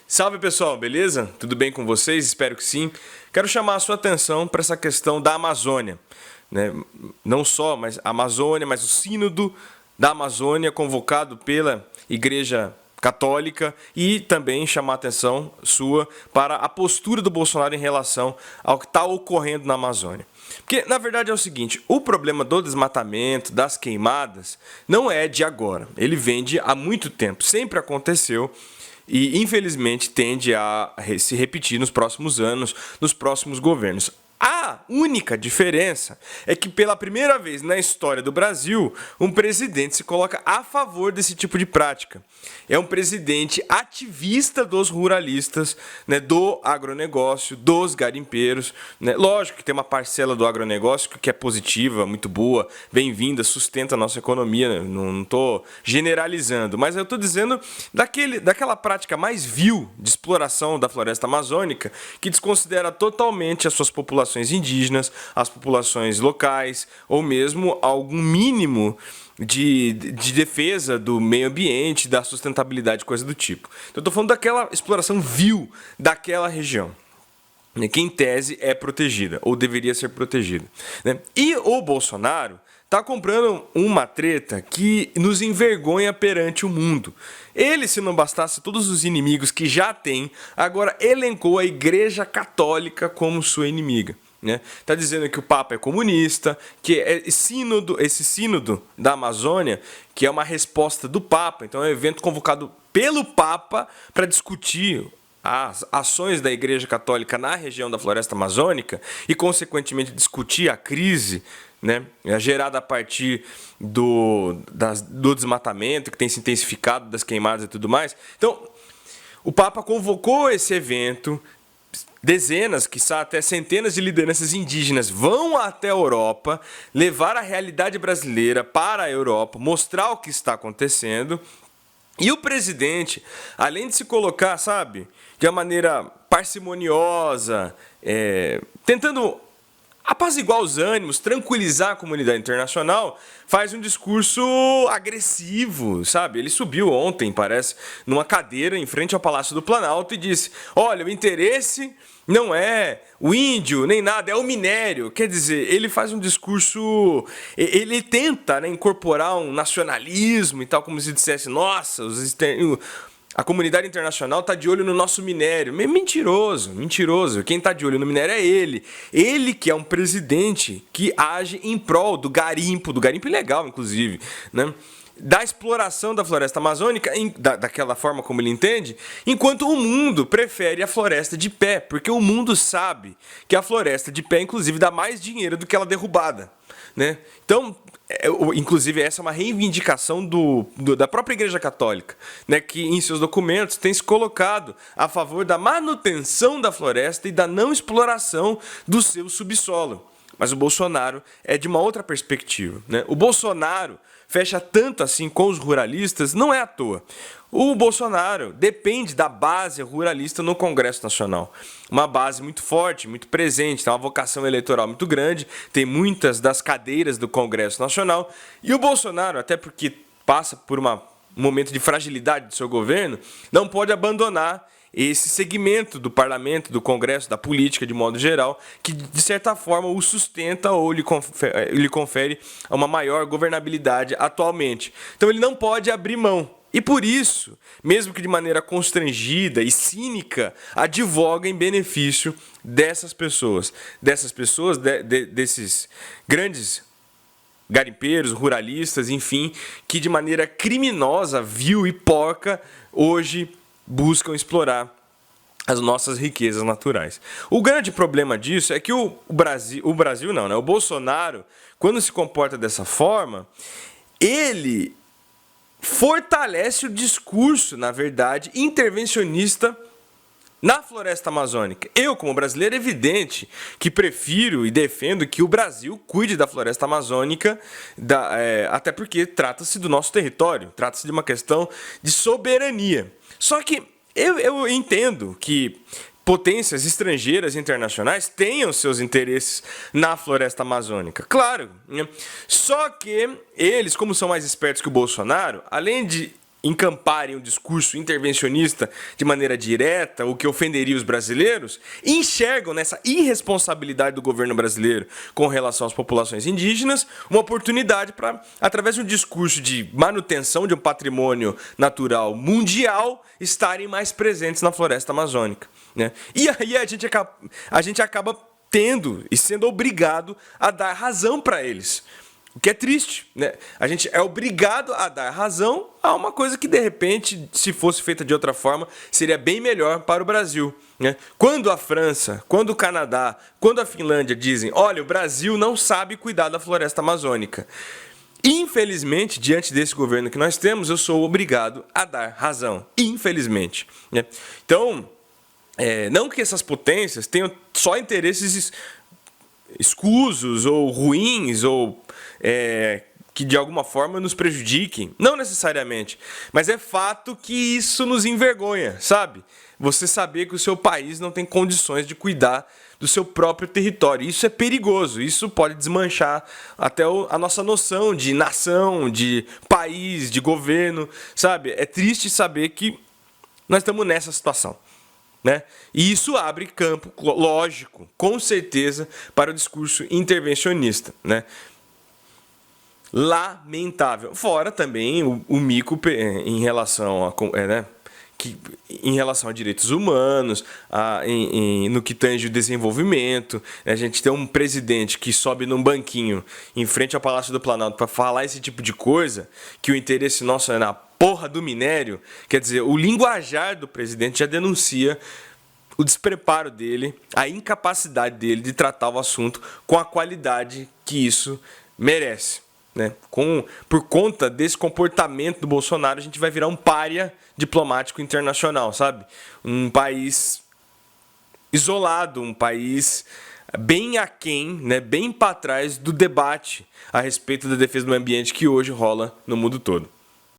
Salve pessoal, beleza? Tudo bem com vocês? Espero que sim. Quero chamar a sua atenção para essa questão da Amazônia, né? Não só mas a Amazônia, mas o Sínodo da Amazônia convocado pela Igreja Católica e também chamar a atenção sua para a postura do Bolsonaro em relação ao que está ocorrendo na Amazônia. Porque, na verdade, é o seguinte, o problema do desmatamento, das queimadas, não é de agora. Ele vem de há muito tempo, sempre aconteceu. E, infelizmente, tende a se repetir nos próximos anos, nos próximos governos. A única diferença é que, pela primeira vez na história do Brasil, um presidente se coloca a favor desse tipo de prática. É um presidente ativista dos ruralistas, né, do agronegócio, dos garimpeiros. Né? Lógico que tem uma parcela do agronegócio que é positiva, muito boa, bem-vinda, sustenta a nossa economia. Né? Não estou generalizando, mas eu estou dizendo daquela prática mais vil de exploração da floresta amazônica que desconsidera totalmente as suas populações indígenas, as populações locais, ou mesmo algum mínimo de defesa do meio ambiente, da sustentabilidade, coisa do tipo. Então, eu estou falando daquela exploração vil daquela região, que em tese é protegida, ou deveria ser protegida. Né? E o Bolsonaro está comprando uma treta que nos envergonha perante o mundo. Ele, se não bastasse todos os inimigos que já tem, agora elencou a Igreja Católica como sua inimiga. Está dizendo que o Papa é comunista, que esse sínodo da Amazônia, que é uma resposta do Papa, então é um evento convocado pelo Papa para discutir as ações da Igreja Católica na região da Floresta Amazônica e, consequentemente, discutir a crise, né, gerada a partir do desmatamento que tem se intensificado, das queimadas e tudo mais. Então, o Papa convocou esse evento. Dezenas, quiçá até centenas de lideranças indígenas vão até a Europa, levar a realidade brasileira para a Europa, mostrar o que está acontecendo. E o presidente, além de se colocar, sabe, de uma maneira parcimoniosa, tentando apaziguar os ânimos, tranquilizar a comunidade internacional, faz um discurso agressivo, sabe? Ele subiu ontem, parece, numa cadeira em frente ao Palácio do Planalto e disse: olha, o interesse não é o índio, nem nada, é o minério. Quer dizer, ele faz um discurso, ele tenta, né, incorporar um nacionalismo e tal, como se dissesse, nossa, a comunidade internacional está de olho no nosso minério. Mentiroso, mentiroso. Quem está de olho no minério é ele. Ele que é um presidente que age em prol do garimpo ilegal, inclusive, né? Da exploração da floresta amazônica, daquela forma como ele entende, enquanto o mundo prefere a floresta de pé, porque o mundo sabe que a floresta de pé, inclusive, dá mais dinheiro do que ela derrubada. Né? Então, inclusive, essa é uma reivindicação da própria Igreja Católica, né, que em seus documentos tem se colocado a favor da manutenção da floresta e da não exploração do seu subsolo. Mas o Bolsonaro é de uma outra perspectiva. Né? O Bolsonaro fecha tanto assim com os ruralistas, não é à toa. O Bolsonaro depende da base ruralista no Congresso Nacional. Uma base muito forte, muito presente, tem uma vocação eleitoral muito grande, tem muitas das cadeiras do Congresso Nacional. E o Bolsonaro, até porque passa por um momento de fragilidade do seu governo, não pode abandonar esse segmento do parlamento, do Congresso, da política de modo geral, que de certa forma o sustenta ou lhe confere uma maior governabilidade atualmente. Então ele não pode abrir mão. E por isso, mesmo que de maneira constrangida e cínica, advoga em benefício dessas pessoas, desses grandes garimpeiros, ruralistas, enfim, que de maneira criminosa, vil e porca, hoje buscam explorar as nossas riquezas naturais. O grande problema disso é que o Bolsonaro, quando se comporta dessa forma, ele fortalece o discurso, na verdade, intervencionista na floresta amazônica. Eu, como brasileiro, é evidente que prefiro e defendo que o Brasil cuide da floresta amazônica, até porque trata-se do nosso território, trata-se de uma questão de soberania. Só que eu entendo que potências estrangeiras e internacionais tenham seus interesses na floresta amazônica. Claro, né? Só que eles, como são mais espertos que o Bolsonaro, além de encamparem um discurso intervencionista de maneira direta, o que ofenderia os brasileiros, enxergam nessa irresponsabilidade do governo brasileiro com relação às populações indígenas uma oportunidade para, através de um discurso de manutenção de um patrimônio natural mundial, estarem mais presentes na floresta amazônica, né? E aí a gente acaba tendo e sendo obrigado a dar razão para eles. O que é triste, né? A gente é obrigado a dar razão a uma coisa que, de repente, se fosse feita de outra forma, seria bem melhor para o Brasil, né? Quando a França, quando o Canadá, quando a Finlândia dizem, olha, o Brasil não sabe cuidar da floresta amazônica. Infelizmente, diante desse governo que nós temos, eu sou obrigado a dar razão. Infelizmente, né? Então, não que essas potências tenham só interesses escusos ou ruins ou que de alguma forma nos prejudiquem, não necessariamente, mas é fato que isso nos envergonha, sabe? Você saber que o seu país não tem condições de cuidar do seu próprio território. Isso é perigoso, isso pode desmanchar até a nossa noção de nação, de país, de governo, sabe? É triste saber que nós estamos nessa situação, né? E isso abre campo, lógico, com certeza, para o discurso intervencionista, né? Lamentável. Fora também o mico em relação em relação a direitos humanos, no que tange o desenvolvimento. A gente tem um presidente que sobe num banquinho em frente ao Palácio do Planalto para falar esse tipo de coisa, que o interesse nosso é na porra do minério. Quer dizer, o linguajar do presidente já denuncia o despreparo dele, a incapacidade dele de tratar o assunto com a qualidade que isso merece, né? Por conta desse comportamento do Bolsonaro, a gente vai virar um pária diplomático internacional, sabe? Um país isolado, um país bem aquém, né? Bem para trás do debate a respeito da defesa do meio ambiente que hoje rola no mundo todo.